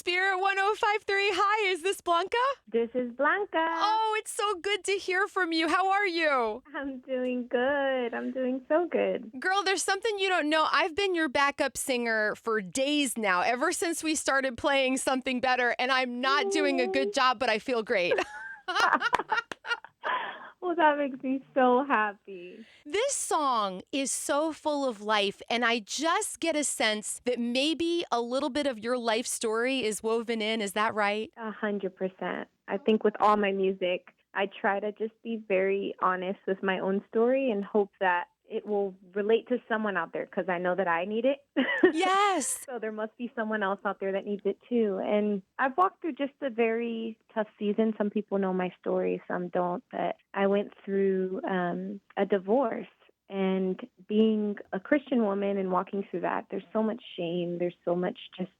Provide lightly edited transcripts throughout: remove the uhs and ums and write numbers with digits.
Spirit 105.3. Hi, is this Blanca? This is Blanca. Oh, it's so good to hear from you. How are you? I'm doing good. I'm doing so good. Girl, there's something you don't know. I've been your backup singer for days now, ever since we started playing Something Better, and I'm not doing a good job, but I feel great. Well, that makes me so happy. This song is so full of life, and I just get a sense that maybe a little bit of your life story is woven in. Is that right? 100%. I think with all my music, I try to just be very honest with my own story and hope that it will relate to someone out there because I know that I need it. Yes. So there must be someone else out there that needs it too. And I've walked through just a very tough season. Some people know my story, some don't. But I went through a divorce. And being a Christian woman and walking through that, there's so much shame. There's so much just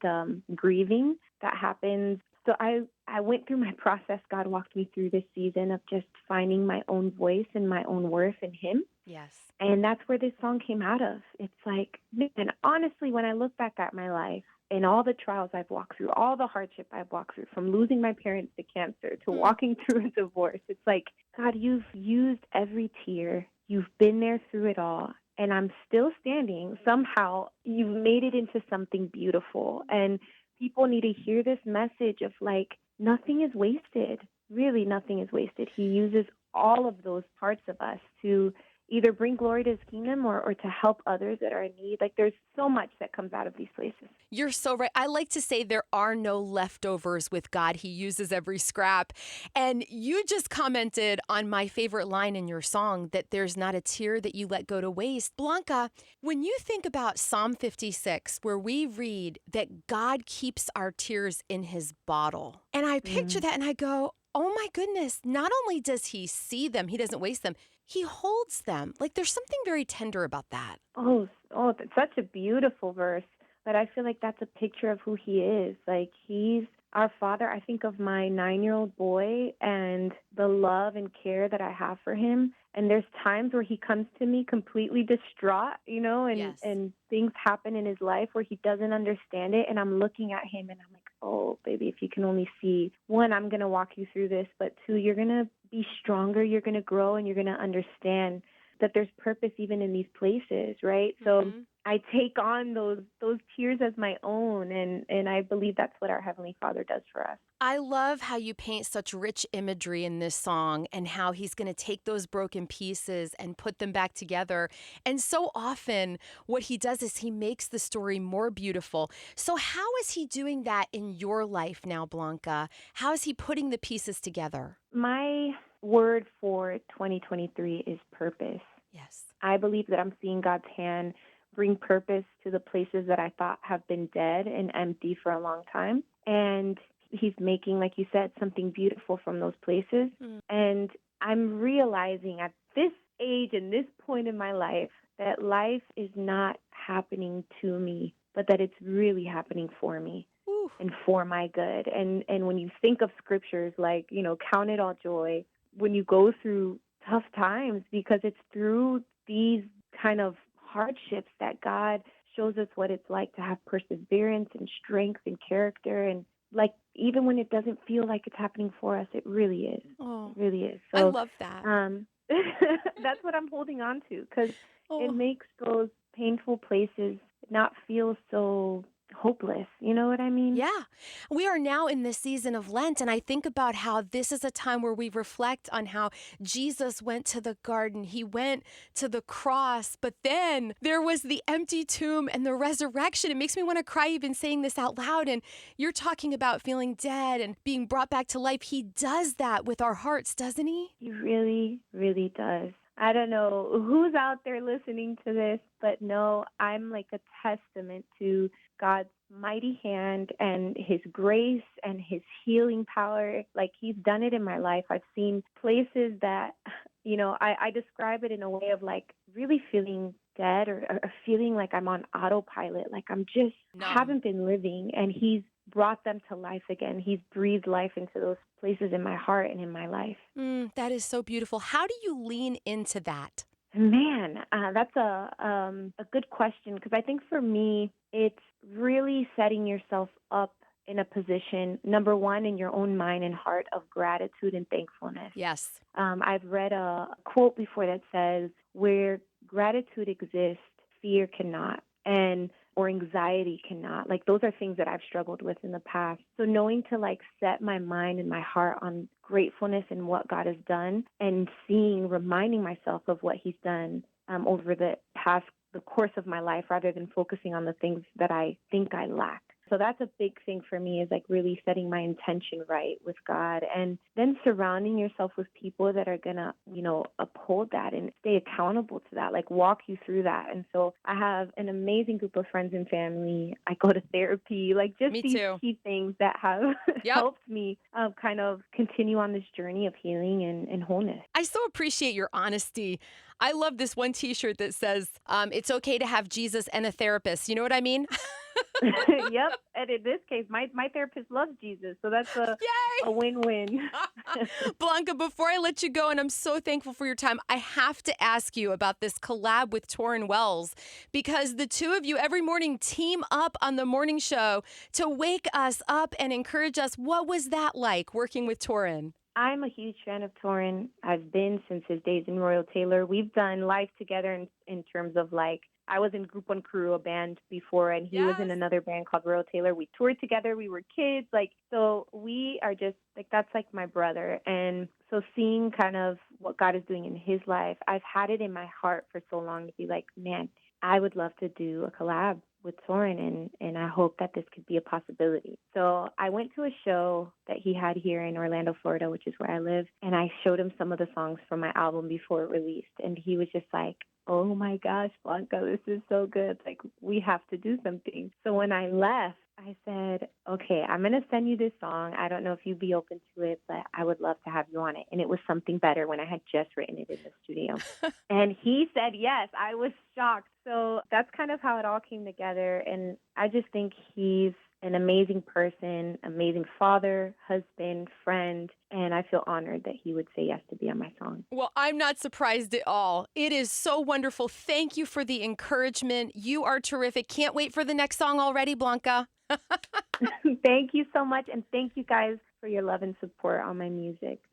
grieving that happens. So I went through my process. God walked me through this season of just finding my own voice and my own worth in Him. Yes. And that's where this song came out of. It's like, and honestly, when I look back at my life and all the trials I've walked through, all the hardship I've walked through, from losing my parents to cancer to walking through a divorce, it's like, God, you've used every tear. You've been there through it all. And I'm still standing. Somehow you've made it into something beautiful. And people need to hear this message of like, nothing is wasted. Really, nothing is wasted. He uses all of those parts of us to either bring glory to His kingdom or to help others that are in need. Like there's so much that comes out of these places. You're so right. I like to say there are no leftovers with God. He uses every scrap. And you just commented on my favorite line in your song that there's not a tear that you let go to waste. Blanca, when you think about Psalm 56, where we read that God keeps our tears in His bottle, and I picture that and I go, oh my goodness, not only does He see them, He doesn't waste them, He holds them. Like there's something very tender about that. Oh, that's such a beautiful verse. But I feel like that's a picture of who He is. Like He's our Father. I think of my 9-year-old boy and the love and care that I have for him. And there's times where he comes to me completely distraught, and things happen in his life where he doesn't understand it. And I'm looking at him and I'm like, oh, baby, if you can only see, one, I'm going to walk you through this, but two, you're going to be stronger, you're going to grow, and you're going to understand that there's purpose even in these places, right? So I take on those tears as my own, and I believe that's what our Heavenly Father does for us. I love how you paint such rich imagery in this song and how He's going to take those broken pieces and put them back together. And so often what He does is He makes the story more beautiful. So how is He doing that in your life now, Blanca? How is He putting the pieces together? My word for 2023 is purpose. Yes. I believe that I'm seeing God's hand bring purpose to the places that I thought have been dead and empty for a long time. And He's making, like you said, something beautiful from those places. And I'm realizing at this age and this point in my life that life is not happening to me, but that it's really happening for me. Ooh. And for my good. And when you think of scriptures like, count it all joy when you go through tough times, because it's through these kind of hardships that God shows us what it's like to have perseverance and strength and character. And like, even when it doesn't feel like it's happening for us, it really is. Oh, it really is. So, I love that. That's what I'm holding on to, because it makes those painful places not feel so hopeless. You know what I mean? Yeah. We are now in the season of Lent, and I think about how this is a time where we reflect on how Jesus went to the garden. He went to the cross, but then there was the empty tomb and the resurrection. It makes me want to cry even saying this out loud. And you're talking about feeling dead and being brought back to life. He does that with our hearts, doesn't He? He really, really does. I don't know who's out there listening to this, but no, I'm like a testament to God's mighty hand and His grace and His healing power. Like He's done it in my life. I've seen places that, I describe it in a way of like really feeling dead or feeling like I'm on autopilot, like I'm just haven't been living, and He's brought them to life again. He's breathed life into those places in my heart and in my life. That is so beautiful. How do you lean into that? Man, that's a good question, because I think for me, it's really setting yourself up in a position, number one, in your own mind and heart of gratitude and thankfulness. Yes. I've read a quote before that says, where gratitude exists, fear cannot. And or anxiety cannot. Like those are things that I've struggled with in the past. So knowing to like set my mind and my heart on gratefulness and what God has done and reminding myself of what he's done over the course of my life rather than focusing on the things that I think I lack. So that's a big thing for me is like really setting my intention right with God and then surrounding yourself with people that are going to, uphold that and stay accountable to that, like walk you through that. And so I have an amazing group of friends and family. I go to therapy, like just Me these too. key things that have Yep. helped me kind of continue on this journey of healing and wholeness. I so appreciate your honesty. I love this one T-shirt that says, "It's okay to have Jesus and a therapist." You know what I mean? Yep. And in this case, my therapist loves Jesus. So that's Yay! a win-win. Blanca, before I let you go, and I'm so thankful for your time, I have to ask you about this collab with Tauren Wells because the two of you every morning team up on the morning show to wake us up and encourage us. What was that like working with Tauren? I'm a huge fan of Tauren. I've been since his days in Royal Taylor. We've done life together in terms of like, I was in Group One Crew, a band before, and he was in Yes. another band called Royal Taylor. We toured together. We were kids. So we are just like, that's like my brother. And so seeing kind of what God is doing in his life, I've had it in my heart for so long to be like, man, I would love to do a collab with Tauren, and I hope that this could be a possibility. So I went to a show that he had here in Orlando, Florida, which is where I live, and I showed him some of the songs from my album before it released, and he was just like, oh my gosh, Blanca, this is so good. Like, we have to do something. So when I left, I said, okay, I'm going to send you this song. I don't know if you'd be open to it, but I would love to have you on it. And it was Something Better when I had just written it in the studio. And he said yes. I was shocked. So that's kind of how it all came together. And I just think he's an amazing person, amazing father, husband, friend, and I feel honored that he would say yes to be on my song. Well, I'm not surprised at all. It is so wonderful. Thank you for the encouragement. You are terrific. Can't wait for the next song already, Blanca. Thank you so much, and thank you guys for your love and support on my music.